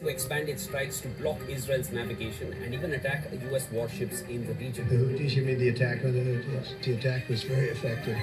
To expand its strikes to block Israel's navigation and even attack US warships in the region. The Houthis, you mean the attack on the Houthis? The attack was very effective.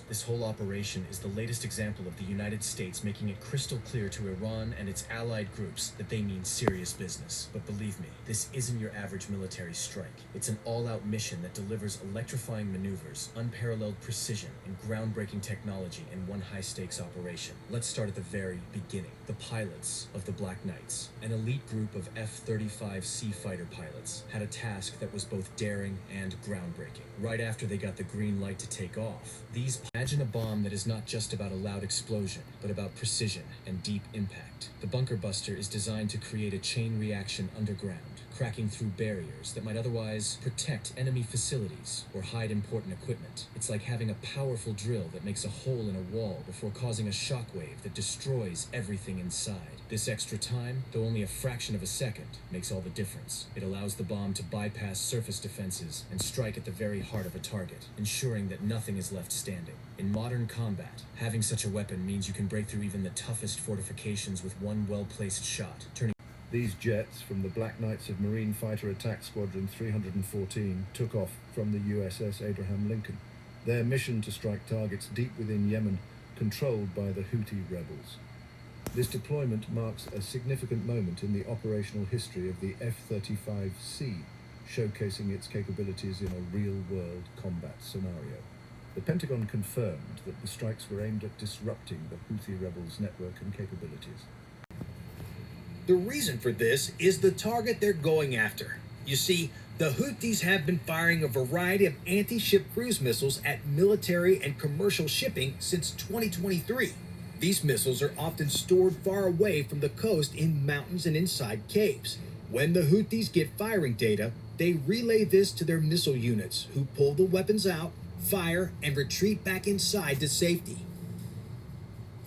This whole operation is the latest example of the United States making it crystal clear to Iran and its allied groups that they mean serious business. But believe me, this isn't your average military strike. It's an all-out mission that delivers electrifying maneuvers, unparalleled precision, and groundbreaking technology in one high-stakes operation. Let's start at the very beginning. The pilots of the Black Knights, an elite group of F-35C fighter pilots, had a task that was both daring and groundbreaking. Right after they got the green light to take off, imagine a bomb that is not just about a loud explosion, but about precision and deep impact. The Bunker Buster is designed to create a chain reaction underground, cracking through barriers that might otherwise protect enemy facilities or hide important equipment. It's like having a powerful drill that makes a hole in a wall before causing a shockwave that destroys everything inside. This extra time, though only a fraction of a second, makes all the difference. It allows the bomb to bypass surface defenses and strike at the very heart of a target, ensuring that nothing is left standing. In modern combat, having such a weapon means you can break through even the toughest fortifications with one well-placed shot, turning. These jets from the Black Knights of Marine Fighter Attack Squadron 314 took off from the USS Abraham Lincoln. Their mission to strike targets deep within Yemen, controlled by the Houthi rebels. This deployment marks a significant moment in the operational history of the F-35C, showcasing its capabilities in a real-world combat scenario. The Pentagon confirmed that the strikes were aimed at disrupting the Houthi rebels' network and capabilities. The reason for this is the target they're going after. You see, the Houthis have been firing a variety of anti-ship cruise missiles at military and commercial shipping since 2023. These missiles are often stored far away from the coast in mountains and inside caves. When the Houthis get firing data, they relay this to their missile units, who pull the weapons out, fire, and retreat back inside to safety.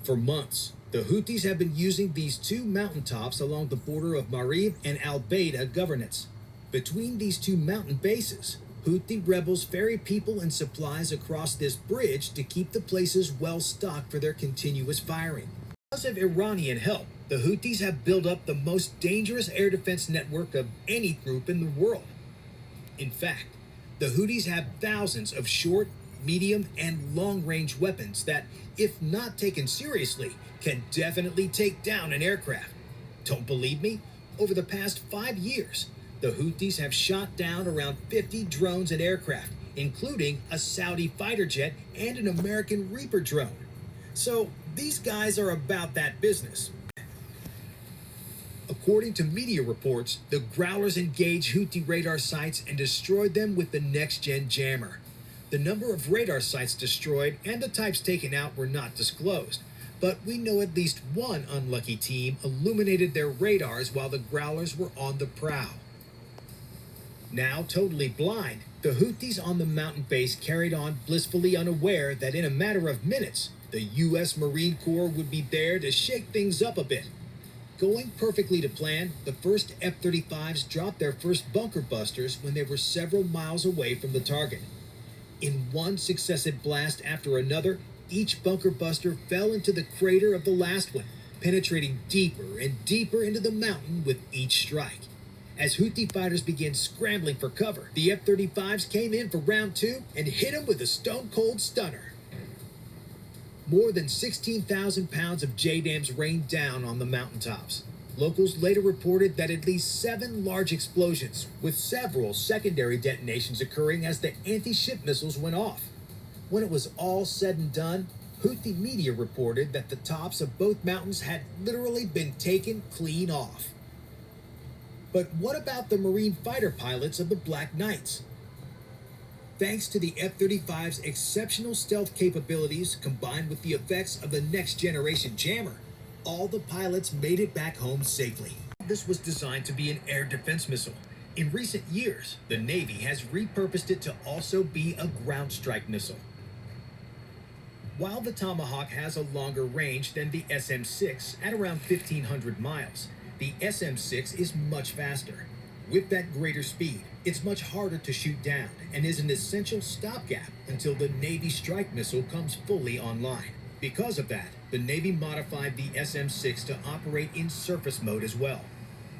For months, the Houthis have been using these two mountaintops along the border of Marib and Al Baida governorates. Between these two mountain bases, Houthi rebels ferry people and supplies across this bridge to keep the places well stocked for their continuous firing. Because of Iranian help, the Houthis have built up the most dangerous air defense network of any group in the world. In fact, the Houthis have thousands of short, medium, and long-range weapons that, if not taken seriously, can definitely take down an aircraft. Don't believe me? Over the past 5 years, the Houthis have shot down around 50 drones and aircraft, including a Saudi fighter jet and an American Reaper drone. So these guys are about that business. According to media reports, the Growlers engaged Houthi radar sites and destroyed them with the next-gen jammer. The number of radar sites destroyed and the types taken out were not disclosed, but we know at least one unlucky team illuminated their radars while the Growlers were on the prowl. Now totally blind, the Houthis on the mountain base carried on blissfully unaware that in a matter of minutes, the U.S. Marine Corps would be there to shake things up a bit. Going perfectly to plan, the first F-35s dropped their first bunker busters when they were several miles away from the target. In one successive blast after another, each bunker buster fell into the crater of the last one, penetrating deeper and deeper into the mountain with each strike. As Houthi fighters began scrambling for cover, the F-35s came in for round two and hit them with a stone-cold stunner. More than 16,000 pounds of JDAMs rained down on the mountaintops. Locals later reported that at least 7 large explosions, with several secondary detonations occurring as the anti-ship missiles went off. When it was all said and done, Houthi media reported that the tops of both mountains had literally been taken clean off. But what about the Marine fighter pilots of the Black Knights? Thanks to the F-35's exceptional stealth capabilities combined with the effects of the next-generation jammer, all the pilots made it back home safely. This was designed to be an air defense missile. In recent years, the Navy has repurposed it to also be a ground strike missile. While the Tomahawk has a longer range than the SM-6 at around 1,500 miles, the SM-6 is much faster. With that greater speed, it's much harder to shoot down and is an essential stopgap until the Navy strike missile comes fully online. Because of that, the Navy modified the SM-6 to operate in surface mode as well.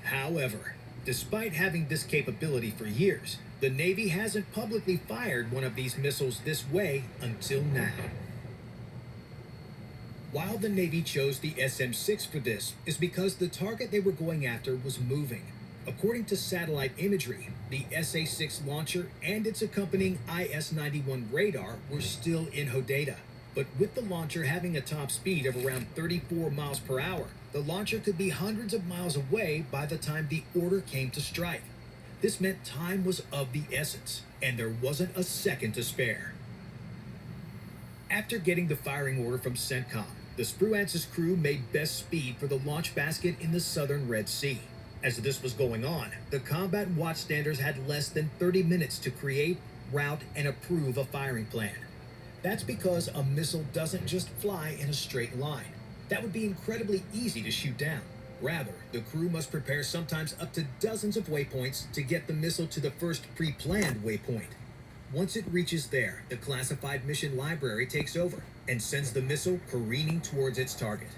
However, despite having this capability for years, the Navy hasn't publicly fired one of these missiles this way until now. While the Navy chose the SM-6 for this is because the target they were going after was moving. According to satellite imagery, the SA-6 launcher and its accompanying IS-91 radar were still in Hodeidah. But with the launcher having a top speed of around 34 miles per hour, the launcher could be hundreds of miles away by the time the order came to strike. This meant time was of the essence, and there wasn't a second to spare. After getting the firing order from CENTCOM, the Spruance's crew made best speed for the launch basket in the southern Red Sea. As this was going on, the combat watchstanders had less than 30 minutes to create, route, and approve a firing plan. That's because a missile doesn't just fly in a straight line. That would be incredibly easy to shoot down. Rather, the crew must prepare sometimes up to dozens of waypoints to get the missile to the first pre-planned waypoint. Once it reaches there, the classified mission library takes over and sends the missile careening towards its target.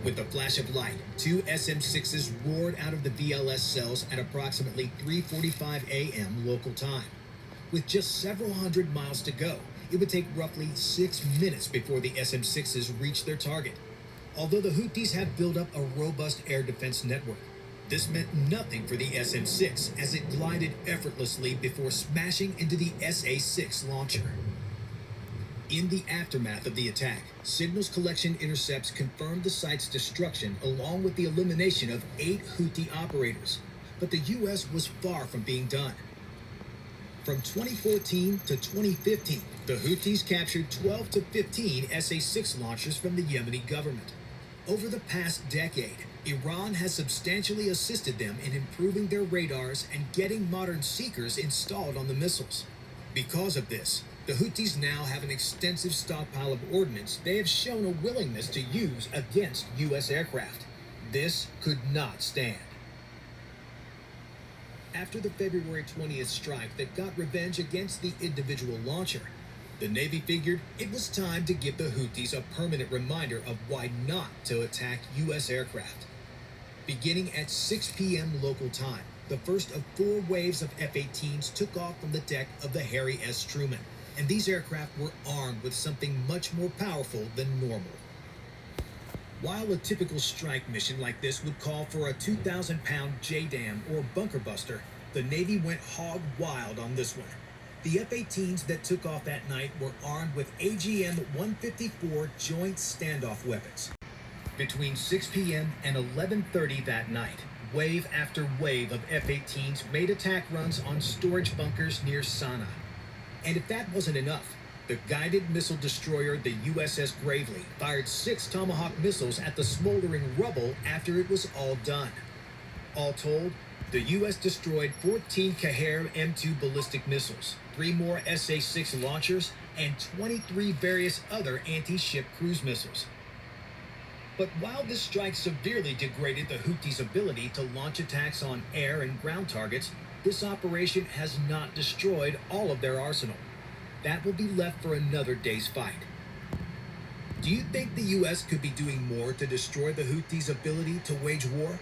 With a flash of light, two SM-6s roared out of the VLS cells at approximately 3:45 a.m. local time. With just several hundred miles to go, it would take roughly 6 minutes before the SM-6s reach their target. Although the Houthis have built up a robust air defense network, this meant nothing for the SM-6 as it glided effortlessly before smashing into the SA-6 launcher. In the aftermath of the attack, signals collection intercepts confirmed the site's destruction along with the elimination of 8 Houthi operators. But the U.S. was far from being done. From 2014 to 2015, the Houthis captured 12 to 15 SA-6 launchers from the Yemeni government. Over the past decade, Iran has substantially assisted them in improving their radars and getting modern seekers installed on the missiles. Because of this, the Houthis now have an extensive stockpile of ordnance they have shown a willingness to use against U.S. aircraft. This could not stand. After the February 20th strike that got revenge against the individual launcher, the Navy figured it was time to give the Houthis a permanent reminder of why not to attack U.S. aircraft. Beginning at 6 p.m. local time, the first of 4 waves of F-18s took off from the deck of the Harry S. Truman, and these aircraft were armed with something much more powerful than normal. While a typical strike mission like this would call for a 2,000-pound JDAM or bunker buster, the Navy went hog wild on this one. The F-18s that took off that night were armed with AGM-154 joint standoff weapons. Between 6 p.m. and 11:30 that night, wave after wave of F-18s made attack runs on storage bunkers near Sana'a. And if that wasn't enough, the guided missile destroyer, the USS Gravely, fired 6 Tomahawk missiles at the smoldering rubble after it was all done. All told, the U.S. destroyed 14 Kaher M2 ballistic missiles, 3 more SA-6 launchers, and 23 various other anti-ship cruise missiles. But while this strike severely degraded the Houthis' ability to launch attacks on air and ground targets, this operation has not destroyed all of their arsenal. That will be left for another day's fight. Do you think the U.S. could be doing more to destroy the Houthis' ability to wage war?